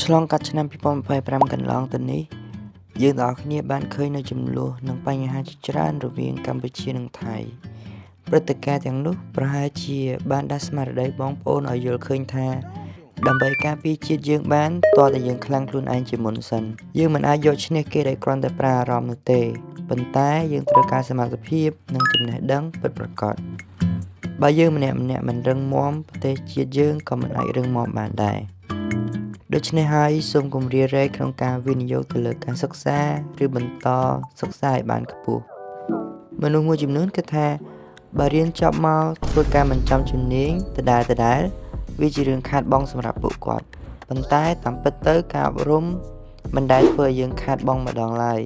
ឆ្លងកាត់ឆ្នាំ2025កន្លងទៅនេះយើងទាំងអស់គ្នាបានឃើញនៅចំនួននិងបញ្ហាជាច្រើនរវាងកម្ពុជានិងថៃព្រឹត្តិការណ៍ទាំងនោះប្រហែលជាបានដាស់ស្មារតីបងប្អូនឲ្យយល់ឃើញថាដើម្បីការពារជាតិយើងបានតើតែយើងខ្លាំងខ្លួនឯងជាមុនសិនយើងមិនអាចយកឈ្នះគេដោយគ្រាន់តែប្រើអារម្មណ៍នោះទេប៉ុន្តែយើងត្រូវការសមត្ថភាពនិងចំណេះដឹងពិតប្រាកដបើយើងម្នាក់មិនរឹងមាំប្រទេសជាតិយើងក៏មិនអាចរឹងមាំបានដែរដូច្នេះហើយសូមគម្រាមរែកក្នុងការវិនិយោគទៅលើការសិក្សាឬបន្តសិក្សាឲ្យបានខ្ពស់មនុស្សមួយចំនួនគិតថាបើរៀនចប់មកធ្វើការមិនចំជំនាញដដែលវាជារឿងខាតបង់សម្រាប់ពួកគាត់ប៉ុន្តែតាមពិតទៅការអប់រំមិនដែលធ្វើឲ្យយើងខាតបង់ម្ដងឡើយ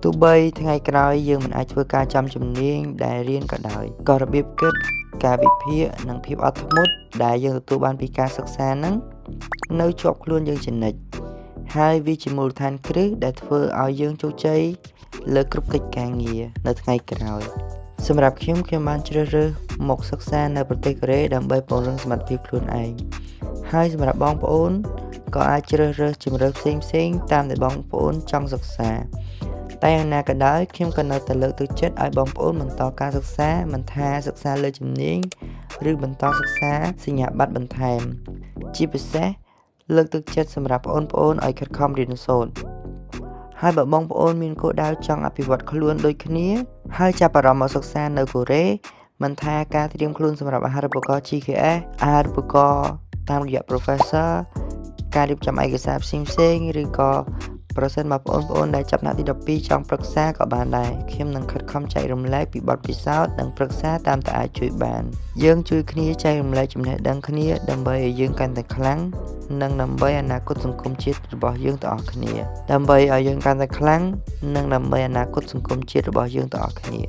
ទោះបីថ្ងៃក្រោយយើងមិនអាចធ្វើការចំជំនាញដែលរៀនក៏ដោយក៏របៀបគិតការវិភាគនិងភាពអត់ធ្មត់ដែលយើងទទួលបានពីការសិក្សាហ្នឹងនៅជាប់ខ្លួនយើងជានិច្ចហើយវាជាមូលដ្ឋានគ្រឹះដែលធ្វើឲ្យយើងជោគជ័យលើគ្រប់កិច្ចការងារនៅថ្ងៃក្រោយសម្រាប់ខ្ញុំបានជ្រើសរើសមកសិក្សានៅប្រទេសកូរ៉េដើម្បីពង្រឹងសមត្ថភាពខ្លួនឯងហើយសម្រាប់បងប្អូនក៏អាចជ្រើសរើសជម្រើសផ្សេងតាមដែលបងប្អូនចង់សិក្សាតែយ៉ាងណាក៏ដោយខ្ញុំក៏នៅតែលើកទឹកចិត្តឲ្យបងប្អូនបន្តការសិក្សាមិនថាសិក្សាលើជំនាញឬបន្តសិក្សាសញ្ញាបត្របន្ថែមជាពិសេសលើកទឹកចិត្តសម្រាប់បងប្អូនឲ្យខិតខំរៀនសូត្រហើយបើបងប្អូនមានគោលដៅចង់អភិវឌ្ឍខ្លួនដូចគ្នាហើយចាប់អារម្មណ៍មកសិក្សានៅកូរ៉េមិនថាការត្រៀមខ្លួនសម្រាប់អាហារូបករណ៍ GKS អាហារូបករណ៍តាមរយៈ Professor ការរៀបចំឯកសារផ្សេងឬក៏ប្រសិនបើបងប្អូនដែលចាប់ថ្នាក់ទី12ចង់ប្រឹក្សាក៏បានដែរខ្ញុំនឹងខិតខំចែករំលែកពីបទពិសោធន៍និងប្រឹក្សាតាមតែអាចជួយបានយើងជួយគ្នាចែករំលែកចំណេះដឹងគ្នាដើម្បីឲ្យយើងកាន់តែខ្លាំងនិងដើម្បីអនាគតសង្គមជាតិរបស់យើងទាំងអស់គ្នាដើម្បីឲ្យយើងកាន់តែខ្លាំងនិងដើម្បីអនាគតសង្គមជាតិរបស់យើងទាំងអស់គ្នា